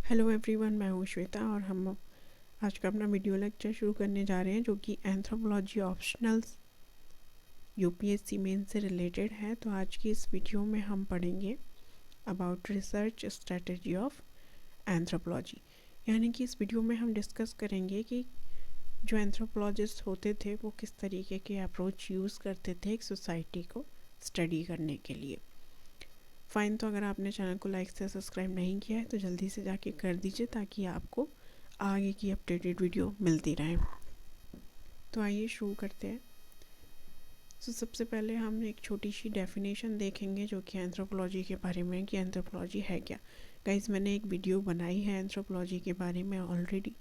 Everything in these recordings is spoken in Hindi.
हेलो एवरीवन, मैं हूँ श्वेता और हम आज का अपना वीडियो लेक्चर शुरू करने जा रहे हैं जो कि एंथ्रोपोलॉजी ऑप्शनल्स यूपीएससी मेन से रिलेटेड है। तो आज की इस वीडियो में हम पढ़ेंगे about research strategy of anthropology. यानी कि इस वीडियो में हम डिस्कस करेंगे कि जो एंथ्रोपोलॉजिस्ट होते थे वो किस तरीके के अप्रोच यूज़ करते थे एक सोसाइटी को स्टडी करने के लिए। फ़ाइन, तो अगर आपने चैनल को लाइक से सब्सक्राइब नहीं किया है तो जल्दी से जाके कर दीजिए ताकि आपको आगे की अपडेटेड वीडियो मिलती रहे। तो आइए शुरू करते हैं। सबसे पहले हम एक छोटी सी डेफिनेशन देखेंगे जो कि एंथ्रोपोलॉजी के बारे में, कि एंथ्रोपोलॉजी है क्या। गाइस, मैंने एक वीडियो बनाई है एंथ्रोपोलॉजी के बारे में ऑलरेडी।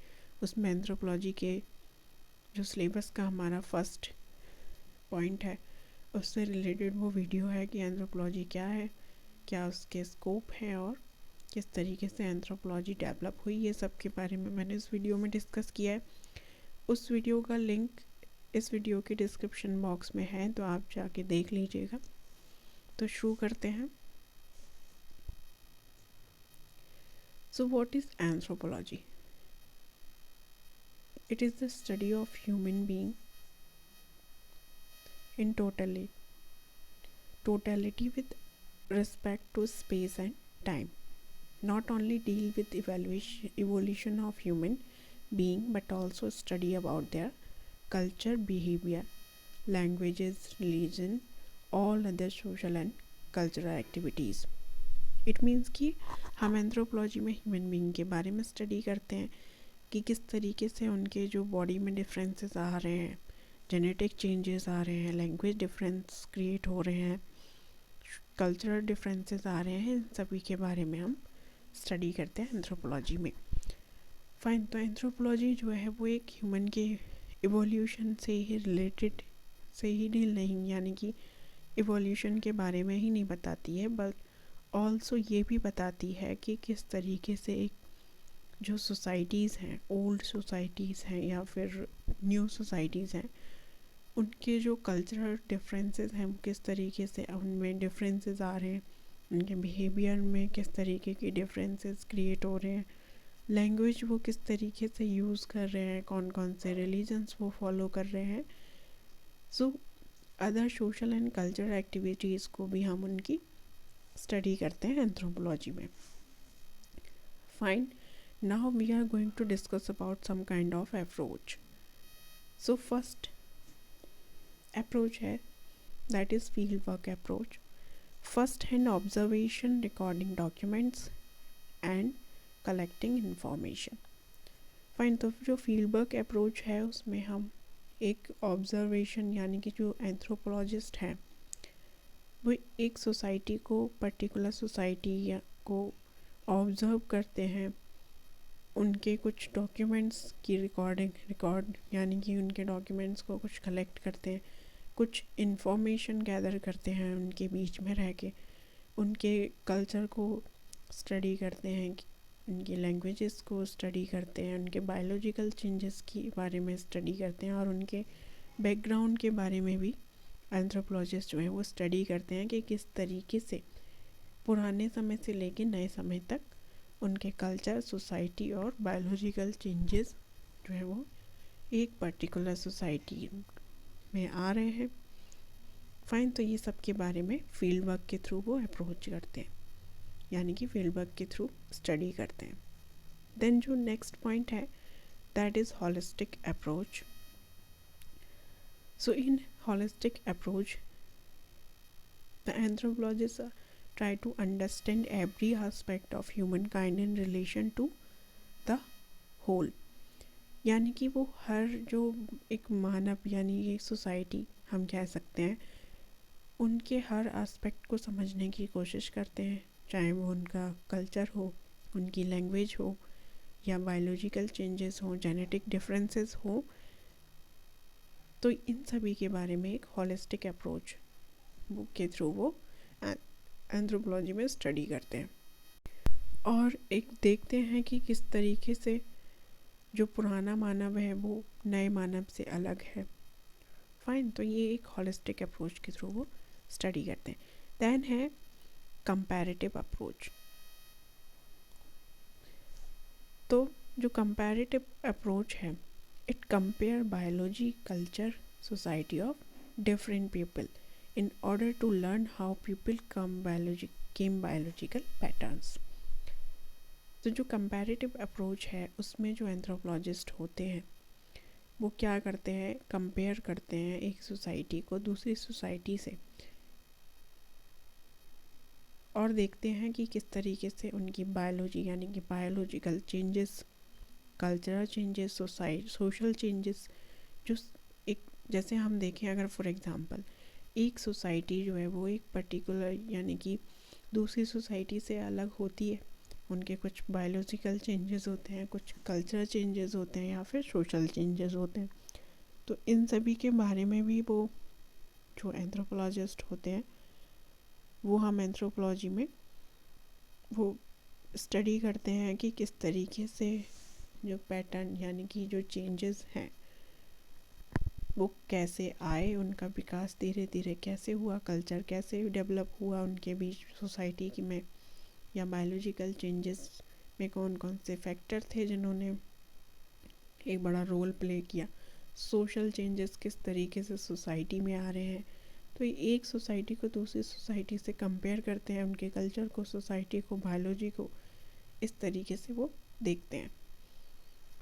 उसमें एंथ्रोपोलॉजी के जो सिलेबस का हमारा फर्स्ट पॉइंट है उससे रिलेटेड वो वीडियो है कि एंथ्रोपोलॉजी क्या है, क्या उसके स्कोप है और किस तरीके से एंथ्रोपोलॉजी डेवलप हुई, ये सब के बारे में मैंने इस वीडियो में डिस्कस किया है। उस वीडियो का लिंक इस वीडियो के डिस्क्रिप्शन बॉक्स में है, तो आप जाके देख लीजिएगा। तो शुरू करते हैं। So what is anthropology? It is the study of human being in totality with respect to space and time. Not only deal with evolution of human being but also study about their culture, behavior, languages, religion, all other social and cultural activities. It means कि हम एंथ्रोपोलॉजी में ह्यूमन बीइंग के बारे में स्टडी करते हैं कि किस तरीके से उनके जो बॉडी में डिफरेंसेस आ रहे हैं, जेनेटिक चेंजेस आ रहे हैं, लैंग्वेज डिफरेंस क्रिएट हो रहे हैं, कल्चरल डिफरेंसेस आ रहे हैं, इन सभी के बारे में हम स्टडी करते हैं एंथ्रोपोलॉजी में। फाइन, तो एंथ्रोपोलॉजी जो है वो एक ह्यूमन के इवोल्यूशन से ही रिलेटेड से ही डील नहीं, यानी कि इवोल्यूशन के बारे में ही नहीं बताती है, बट ऑल्सो ये भी बताती है कि किस तरीके से एक जो सोसाइटीज़ हैं, ओल्ड सोसाइटीज़ हैं या फिर न्यू सोसाइटीज़ हैं, उनके जो कल्चरल डिफरेंसेस हैं वो किस तरीके से उनमें डिफरेंसेस आ रहे हैं, उनके बिहेवियर में किस तरीके के डिफरेंसेस क्रिएट हो रहे हैं, लैंग्वेज वो किस तरीके से यूज़ कर रहे हैं, कौन कौन से रिलीजन्स वो फॉलो कर रहे हैं। So other social and cultural activities को भी हम उनकी स्टडी करते हैं एंथ्रोपोलॉजी में। Fine, now we are going to discuss about some kind of approach. So first approach है that is field work approach. First hand observation, recording documents and collecting information. Fine, तो जो फील्ड वर्क अप्रोच है उसमें हम एक ऑब्जर्वेशन, यानी कि जो एंथ्रोपोलॉजिस्ट हैं वो एक सोसाइटी को, पर्टिकुलर सोसाइटी या को ऑब्ज़र्व करते हैं, उनके कुछ डॉक्यूमेंट्स की रिकॉर्ड यानी कि उनके डॉक्यूमेंट्स को कुछ कलेक्ट करते हैं, कुछ इन्फॉर्मेशन गैदर करते हैं उनके बीच में रह के, उनके कल्चर को स्टडी करते हैं, उनकी लैंग्वेजेस को स्टडी करते हैं, उनके बायोलॉजिकल चेंजेस के बारे में स्टडी करते हैं और उनके बैकग्राउंड के बारे में भी एंथ्रोपोलॉजिस्ट जो हैं वो स्टडी करते हैं कि किस तरीके से पुराने समय से लेके नए समय तक उनके कल्चर, सोसाइटी और बायोलॉजिकल चेंजेस जो है वो एक पर्टिकुलर सोसाइटी में आ रहे हैं। फाइन, तो ये सब के बारे में फील्ड वर्क के थ्रू वो अप्रोच करते हैं, यानी कि फील्ड वर्क के थ्रू स्टडी करते हैं। देन जो नेक्स्ट पॉइंट है that is holistic approach. So in holistic approach the anthropologist try to understand every aspect of human kind in relation to the whole, यानी कि वो हर जो एक मानव यानी ये सोसाइटी हम कह सकते हैं, उनके हर एस्पेक्ट को समझने की कोशिश करते हैं, चाहे वो उनका कल्चर हो, उनकी लैंग्वेज हो या बायोलॉजिकल चेंजेस हो, जेनेटिक डिफरेंसेस हो। तो इन सभी के बारे में एक होलिस्टिक अप्रोच बुक के थ्रू वो एंथ्रोपोलॉजी में स्टडी करते हैं और एक देखते हैं कि किस तरीके से जो पुराना मानव है वो नए मानव से अलग है। फाइन, तो ये एक होलिस्टिक अप्रोच के थ्रू वो स्टडी करते हैं। देन है कंपैरेटिव अप्रोच। तो जो कंपैरेटिव अप्रोच है, it compare biology, culture, society of different people in order to learn how people came biological patterns. तो जो कंपैरेटिव अप्रोच है उसमें जो एंथ्रोपोलॉजिस्ट होते हैं वो क्या करते हैं, कंपेयर करते हैं एक सोसाइटी को दूसरी सोसाइटी से और देखते हैं कि किस तरीके से उनकी बायोलॉजी यानी कि biological changes, cultural changes, social changes जो एक जैसे हम देखें अगर फॉर एग्जांपल एक सोसाइटी जो है वो एक पर्टिकुलर यानी कि दूसरी सोसाइटी से अलग होती है, उनके कुछ बायोलॉजिकल चेंजेस होते हैं, कुछ कल्चरल चेंजेस होते हैं या फिर सोशल चेंजेस होते हैं, तो इन सभी के बारे में भी वो जो एंथ्रोपोलॉजिस्ट होते हैं वो हम एंथ्रोपोलॉजी में वो स्टडी करते हैं कि किस तरीके से जो पैटर्न यानी कि जो चेंजेस हैं वो कैसे आए, उनका विकास धीरे धीरे कैसे हुआ, कल्चर कैसे डेवलप हुआ उनके बीच सोसाइटी की में, या बायोलॉजिकल चेंजेस में कौन कौन से फैक्टर थे जिन्होंने एक बड़ा रोल प्ले किया, सोशल चेंजेस किस तरीके से सोसाइटी में आ रहे हैं। तो एक सोसाइटी को दूसरी सोसाइटी से कंपेयर करते हैं, उनके कल्चर को, सोसाइटी को, बायोलॉजी को, इस तरीके से वो देखते हैं।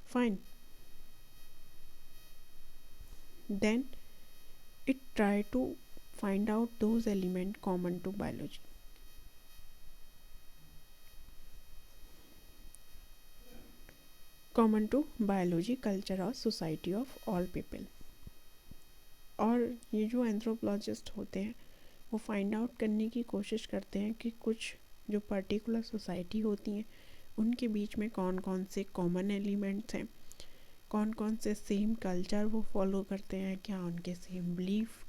Fine, then it try to find out those elements common to biology. Common to biology, culture और society of all people. और ये जो एंथ्रोपोलॉजिस्ट होते हैं वो फाइंड आउट करने की कोशिश करते हैं कि कुछ जो पर्टिकुलर सोसाइटी होती हैं उनके बीच में कौन कौन से कॉमन एलिमेंट्स हैं, कौन कौन से सेम कल्चर वो फॉलो करते हैं, क्या उनके सेम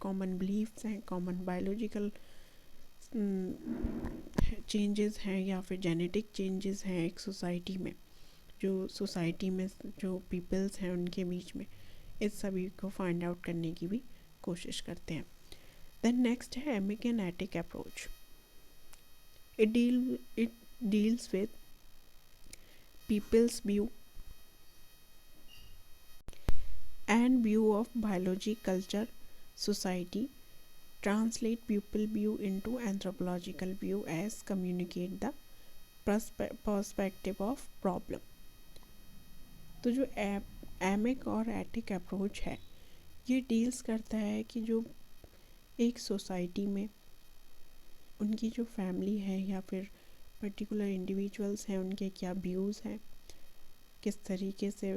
कॉमन बिलीफ्स हैं, कॉमन बायोलॉजिकल चेंजेस हैं या फिर जेनेटिक चेंजेस हैं एक सोसाइटी में, जो सोसाइटी में जो पीपल्स हैं उनके बीच में, इस सभी को फाइंड आउट करने की भी कोशिश करते हैं। देन नेक्स्ट है emic and ethic approach. It deals with peoples view and view of biology, culture, society, translate people view into anthropological view as communicate the perspective of problem. तो जो एमिक और एथिक अप्रोच है ये डील्स करता है कि जो एक सोसाइटी में उनकी जो फैमिली है या फिर पर्टिकुलर इंडिविजुअल्स हैं उनके क्या व्यूज़ हैं, किस तरीके से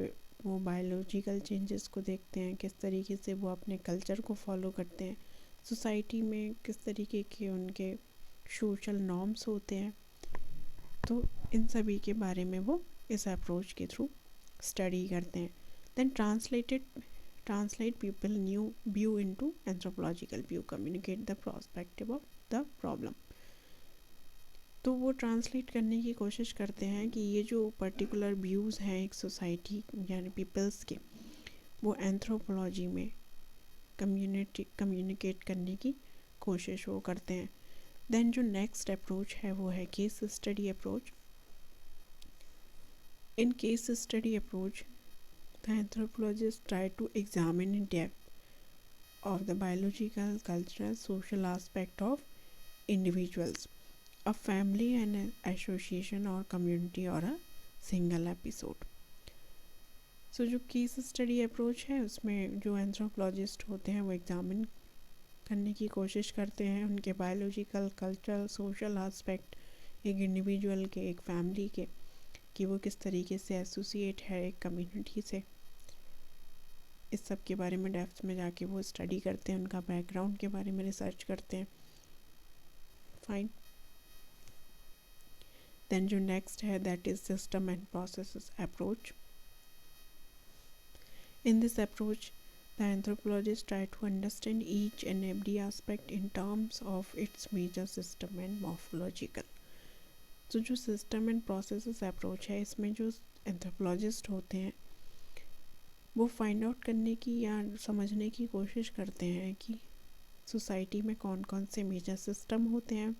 वो बायोलॉजिकल चेंजेस को देखते हैं, किस तरीके से वो अपने कल्चर को फॉलो करते हैं, सोसाइटी में किस तरीके के उनके सोशल नॉर्म्स होते हैं, तो इन सभी के बारे में वो इस अप्रोच के थ्रू स्टडी करते हैं। Then translate people new view into anthropological view, communicate the perspective of the problem. तो वो ट्रांसलेट करने की कोशिश करते हैं कि ये जो पर्टिकुलर व्यूज़ हैं एक सोसाइटी यानी पीपल्स के, वो एंथ्रोपोलॉजी में कम्युनिकेट करने की कोशिश वो करते हैं। देन जो नेक्स्ट अप्रोच है वो है case study approach. In case study approach the anthropologist try to examine in depth of the biological, cultural, social aspect of individuals, a family and an association or community or a single episode. So जो केस स्टडी अप्रोच है उसमें जो एंथ्रोपोलॉजिस्ट होते हैं वो एग्जामिन करने की कोशिश करते हैं उनके बायोलॉजिकल, कल्चरल, सोशल एस्पेक्ट एक इंडिविजुअल के, एक फैमिली के, कि वो किस तरीके से एसोसिएट है एक कम्युनिटी से। इस सब के बारे में डेप्थ में जाके वो स्टडी करते हैं, उनका बैकग्राउंड के बारे में रिसर्च करते हैं। फाइन, देन जो नेक्स्ट है that is system and processes approach. In this approach the anthropologist try to understand each and every aspect in terms of its major system and morphological. तो जो सिस्टम एंड प्रोसेसेस अप्रोच है इसमें जो एंथ्रोपोलॉजिस्ट होते हैं वो फाइंड आउट करने की या समझने की कोशिश करते हैं कि सोसाइटी में कौन कौन से मेजर सिस्टम होते हैं,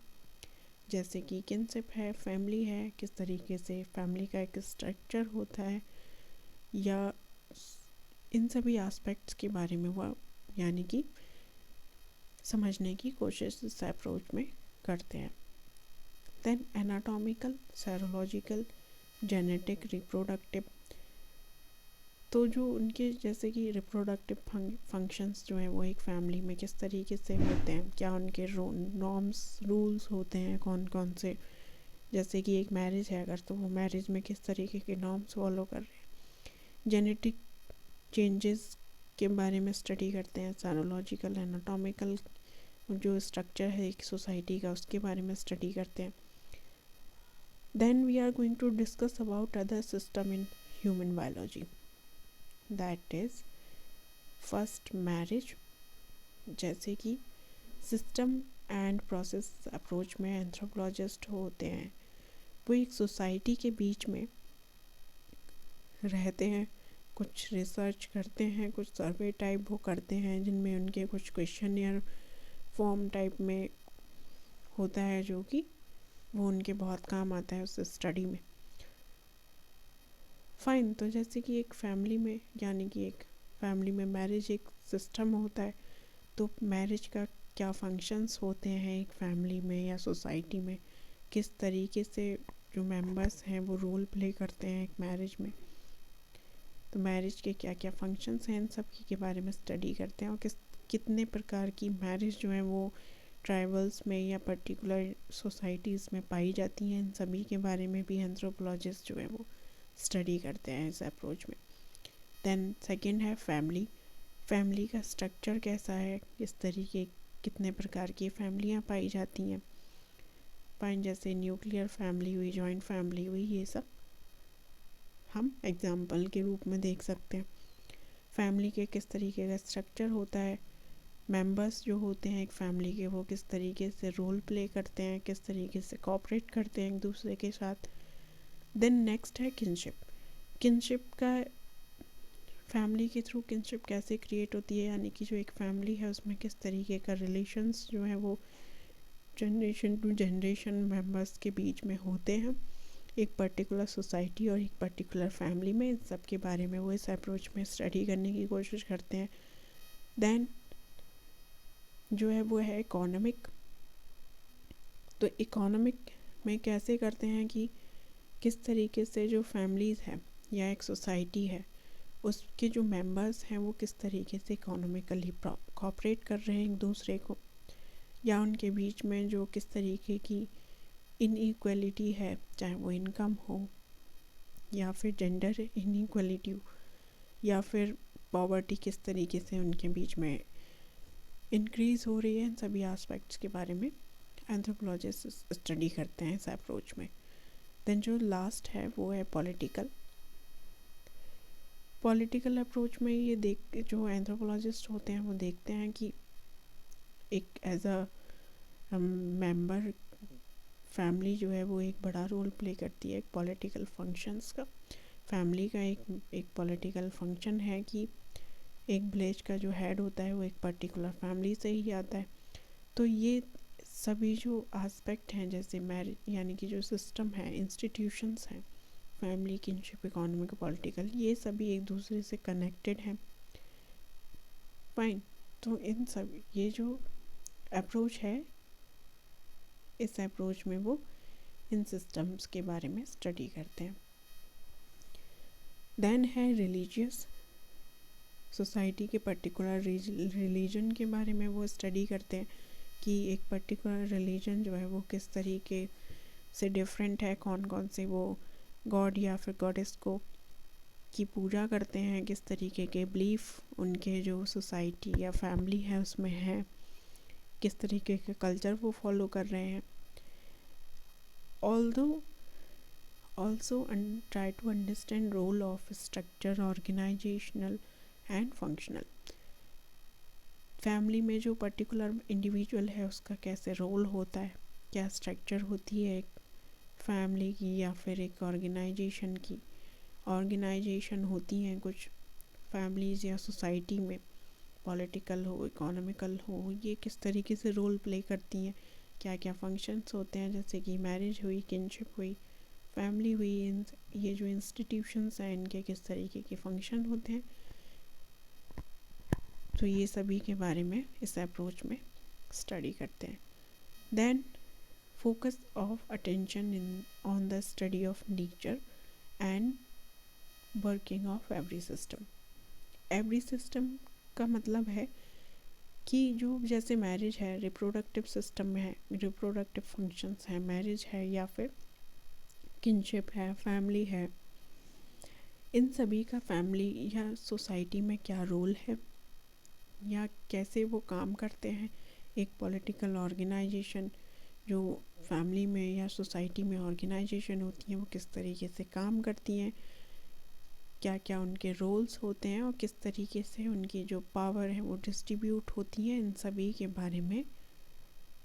जैसे कि किनशिप है, फैमिली है, किस तरीके से फैमिली का एक स्ट्रक्चर होता है, या इन सभी एस्पेक्ट्स के बारे में वो यानी कि समझने की कोशिश इस अप्रोच में करते हैं। Then anatomical, serological, genetic, reproductive, तो जो उनके जैसे कि रिप्रोडक्टिव फंक्शंस जो हैं वो एक फैमिली में किस तरीके से होते हैं, क्या उनके नॉर्म्स रूल्स होते हैं कौन कौन से, जैसे कि एक मैरिज है अगर तो वो मैरिज में किस तरीके के नॉर्म्स फॉलो कर रहे हैं। जेनेटिक चेंजेस के बारे में स्टडी करते हैं। सेरोलॉजिकल, एनाटॉमिकल, जो स्ट्रक्चर है एक सोसाइटी का उसके बारे में स्टडी करते हैं। Then we are going to discuss about other system in human biology, that is first marriage. जैसे कि सिस्टम एंड प्रोसेस अप्रोच में एंथ्रोपोलॉजिस्ट होते हैं, वो एक सोसाइटी के बीच में रहते हैं, कुछ रिसर्च करते हैं, कुछ सर्वे टाइप वो करते हैं जिनमें उनके कुछ क्वेश्चनियर फॉर्म टाइप में होता है जो कि वो उनके बहुत काम आता है उस स्टडी में। फाइन, तो जैसे कि एक फैमिली में यानी कि एक फैमिली में मैरिज एक सिस्टम होता है, तो मैरिज का क्या फंक्शंस होते हैं एक फैमिली में या सोसाइटी में, किस तरीके से जो मेंबर्स हैं वो रोल प्ले करते हैं एक मैरिज में, तो मैरिज के क्या क्या फंक्शंस हैं इन सब के बारे में स्टडी करते हैं। और कितने प्रकार की मैरिज जो है वो ट्राइबल्स में या पर्टिकुलर सोसाइटीज़ में पाई जाती हैं, इन सभी के बारे में भी एंथ्रोपोलॉजिस्ट जो है वो स्टडी करते हैं इस अप्रोच में। देन सेकंड है फैमिली। फैमिली का स्ट्रक्चर कैसा है, किस तरीके कितने प्रकार की फैमिलियाँ पाई जाती हैं, फाइन, जैसे न्यूक्लियर फैमिली हुई, जॉइंट फैमिली हुई, ये सब हम एग्जाम्पल के रूप में देख सकते हैं। फैमिली के किस तरीके का स्ट्रक्चर होता है, मेंबर्स जो होते हैं एक फैमिली के वो किस तरीके से रोल प्ले करते हैं, किस तरीके से कोऑपरेट करते हैं एक दूसरे के साथ। देन नेक्स्ट है किनशिप। किनशिप का फैमिली के थ्रू किनशिप कैसे क्रिएट होती है, यानी कि जो एक फैमिली है उसमें किस तरीके का रिलेशंस जो है वो जनरेशन टू जनरेशन मेंबर्स के बीच में होते हैं एक पर्टिकुलर सोसाइटी और एक पर्टिकुलर फैमिली में, इन सब के बारे में वो इस अप्रोच में स्टडी करने की कोशिश करते हैं। देन जो है वो है इकोनॉमिक। तो इकोनॉमिक में कैसे करते हैं कि किस तरीके से जो फैमिलीज़ है या एक सोसाइटी है उसके जो मेंबर्स हैं वो किस तरीके से इकोनॉमिकली कोऑपरेट कर रहे हैं एक दूसरे को, या उनके बीच में जो किस तरीके की इनइक्वलिटी है, चाहे वो इनकम हो या फिर जेंडर इनइक्वलिटी हो या फिर पॉवर्टी किस तरीके से उनके बीच में इंक्रीज़ हो रही है, इन सभी एस्पेक्ट्स के बारे में एंथ्रोपोलॉजिस्ट स्टडी करते हैं इस अप्रोच में। देन जो लास्ट है वो है पॉलिटिकल। पॉलिटिकल अप्रोच में ये देख जो एंथ्रोपोलॉजिस्ट होते हैं वो देखते हैं कि एक एज अ मेंबर फैमिली जो है वो एक बड़ा रोल प्ले करती है एक पॉलिटिकल फंक्शंस का। फैमिली का एक पॉलिटिकल फंक्शन है कि एक विलेज का जो हेड होता है वो एक पर्टिकुलर फैमिली से ही आता है। तो ये सभी जो एस्पेक्ट हैं जैसे मैरिज यानी कि जो सिस्टम है, इंस्टीट्यूशंस हैं, फैमिली, किनशिप, इकोनॉमिक, पॉलिटिकल, ये सभी एक दूसरे से कनेक्टेड हैं। फाइन, तो इन सब ये जो अप्रोच है इस अप्रोच में वो इन सिस्टम्स के बारे में स्टडी करते हैं। देन है रिलीजियस। सोसाइटी के पर्टिकुलर रिलीजन के बारे में वो स्टडी करते हैं कि एक पर्टिकुलर रिलीजन जो है वो किस तरीके से डिफरेंट है, कौन कौन से वो गॉड या फिर गॉडेस को की पूजा करते हैं, किस तरीके के बिलीफ उनके जो सोसाइटी या फैमिली है उसमें है, किस तरीके के कल्चर वो फॉलो कर रहे हैं। Also try to understand role of structure, organizational and functional। Family में जो पर्टिकुलर इंडिविजुअल है उसका कैसे रोल होता है, क्या स्ट्रक्चर होती है एक फैमिली की या फिर एक ऑर्गेनाइजेशन की। ऑर्गेनाइजेशन होती हैं कुछ फैमिलीज़ या सोसाइटी में, पॉलिटिकल हो, इकोनॉमिकल हो, ये किस तरीके से रोल प्ले करती हैं, क्या क्या फंक्शंस होते हैं, जैसे कि मैरिज हुई, किनशिप हुई, फैमिली हुई, ये जो इंस्टीट्यूशंस हैं इनके किस तरीके के फंक्शन होते हैं। तो ये सभी के बारे में इस अप्रोच में स्टडी करते हैं। Then focus of attention in on the study of nature and working of every system. Every system का मतलब है कि जो जैसे मैरिज है, रिप्रोडक्टिव सिस्टम में है, रिप्रोडक्टिव फंक्शंस हैं, मैरिज है या फिर किनशिप है, फैमिली है, इन सभी का फैमिली या सोसाइटी में क्या रोल है या कैसे वो काम करते हैं। एक पॉलिटिकल ऑर्गेनाइजेशन जो फैमिली में या सोसाइटी में ऑर्गेनाइजेशन होती हैं वो किस तरीके से काम करती हैं, क्या क्या उनके रोल्स होते हैं और किस तरीके से उनकी जो पावर है वो डिस्ट्रीब्यूट होती है, इन सभी के बारे में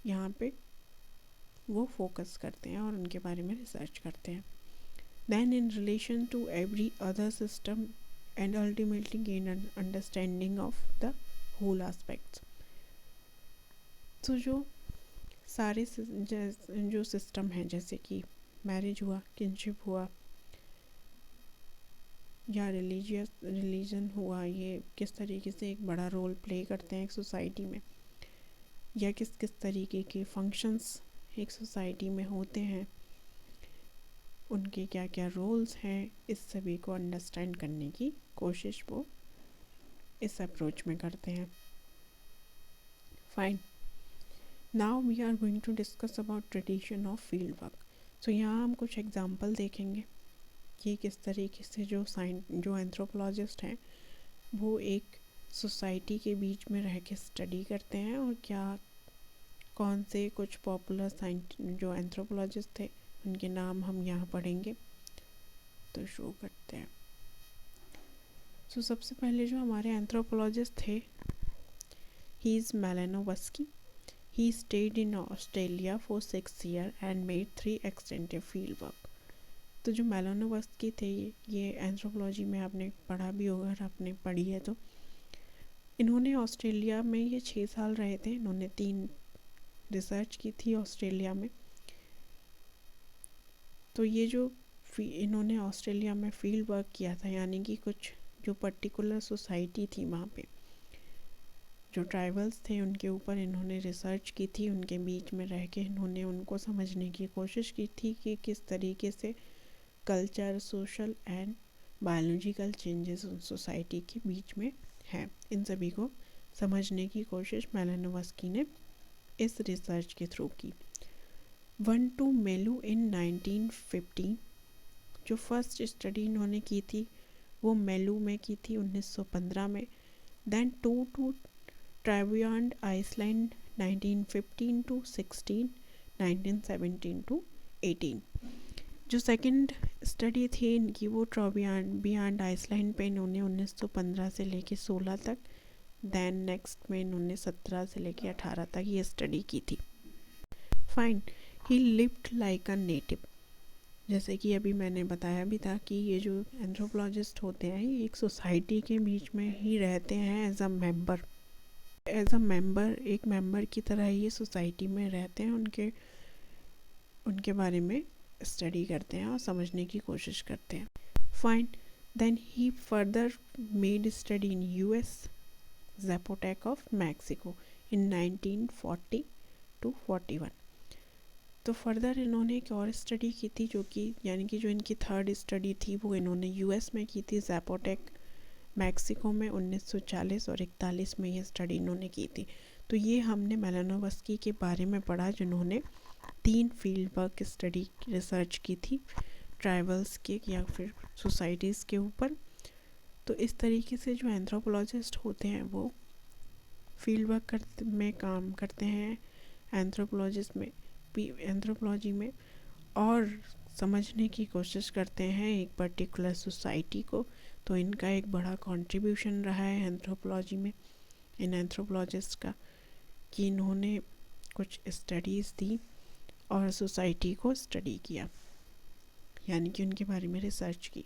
यहाँ पे वो फोकस करते हैं और उनके बारे में रिसर्च करते हैं। Then in relation to every other system and ultimately gain an understanding of the whole aspects. तो जो सारे जो सिस्टम हैं, जैसे कि मैरिज हुआ, किनशिप हुआ या रिलीजन हुआ, ये किस तरीके से एक बड़ा रोल प्ले करते हैं एक सोसाइटी में, या किस किस तरीके के फंक्शंस एक सोसाइटी में होते हैं, उनके क्या क्या रोल्स हैं, इस सभी को अंडरस्टैंड करने की कोशिश वो इस अप्रोच में करते हैं। Fine, now we are going to discuss about tradition of field work. तो यहाँ हम कुछ एग्जांपल देखेंगे कि किस तरीके से जो एंथ्रोपोलॉजिस्ट हैं वो एक सोसाइटी के बीच में रह के स्टडी करते हैं और क्या कौन से कुछ पॉपुलर जो एंथ्रोपोलॉजिस्ट थे उनके नाम हम यहाँ पढ़ेंगे। तो शो करते हैं। तो सबसे पहले जो हमारे एंथ्रोपोलॉजिस्ट थे, he is Malinowski. He stayed in Australia for 6 years and made 3 extensive field work. तो जो मेलानोवस्की थे, ये एंथ्रोपोलॉजी में आपने पढ़ा भी होगा, अगर आपने पढ़ी है तो। इन्होंने ऑस्ट्रेलिया में ये 6 साल रहे थे। इन्होंने 3 रिसर्च की थी ऑस्ट्रेलिया में। तो ये जो इन्होंने ऑस्ट्रेलिया में फील्ड वर्क किया था, यानी कि कुछ जो पर्टिकुलर सोसाइटी थी वहाँ पे जो ट्राइबल्स थे उनके ऊपर इन्होंने रिसर्च की थी। उनके बीच में रह के इन्होंने उनको समझने की कोशिश की थी कि किस तरीके से culture, social and biological changes उन सोसाइटी के बीच में हैं। इन सभी को समझने की कोशिश मेलानोवस्की ने इस रिसर्च के थ्रू की। 1 to मेलू इन 1915। जो फर्स्ट स्टडी इन्होंने की थी वो मेलू में की थी 1915 में। Then 2 to Trobriand island 1915 to 16, 1917 to 18। जो सेकंड स्टडी थी इनकी वो बियॉन्ड आइसलैंड पे इन्होंने 1915 से लेके 16 तक। देन नेक्स्ट में इन्होंने 17 से लेके 18 तक ये स्टडी की थी। Fine, he lived like a native. जैसे कि अभी मैंने बताया भी था कि ये जो एंथ्रोपोलॉजिस्ट होते हैं ये एक सोसाइटी के बीच में ही रहते हैं एज अ मेंबर। एक मेंबर की तरह ये सोसाइटी में रहते हैं, उनके बारे में स्टडी करते हैं और समझने की कोशिश करते हैं। Fine, then he further made study in US, Zapotec of Mexico in 1940 to 41। तो फर्दर इन्होंने एक और स्टडी की थी जो कि यानी कि जो इनकी थर्ड स्टडी थी वो इन्होंने यूएस में की थी, ज़ैपोटेक मैक्सिको में 1940 और 41 में ये स्टडी इन्होंने की थी। तो ये हमने मेलानोवस्की के बारे में पढ़ा जिन्होंने 3 फील्ड वर्क स्टडी रिसर्च की थी ट्राइबल्स के या फिर सोसाइटीज़ के ऊपर। तो इस तरीके से जो एंथ्रोपोलॉजिस्ट होते हैं वो फील्ड वर्क में काम करते हैं एंथ्रोपोलॉजी में और समझने की कोशिश करते हैं एक पर्टिकुलर सोसाइटी को। तो इनका एक बड़ा कंट्रीब्यूशन रहा है एंथ्रोपोलॉजी में, इन एंथ्रोपोलॉजिस्ट का, कि इन्होंने कुछ स्टडीज़ दी और सोसाइटी को स्टडी किया, यानी कि उनके बारे में रिसर्च की।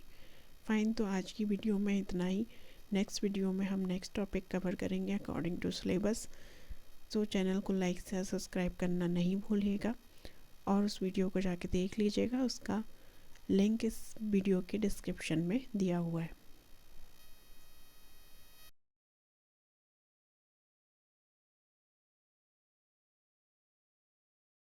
फाइन, तो आज की वीडियो में इतना ही। नेक्स्ट वीडियो में हम नेक्स्ट टॉपिक कवर करेंगे अकॉर्डिंग टू सिलेबस। तो चैनल को लाइक से सब्सक्राइब करना नहीं भूलिएगा और उस वीडियो को जाके देख लीजिएगा, उसका लिंक इस वीडियो के डिस्क्रिप्शन में दिया हुआ है।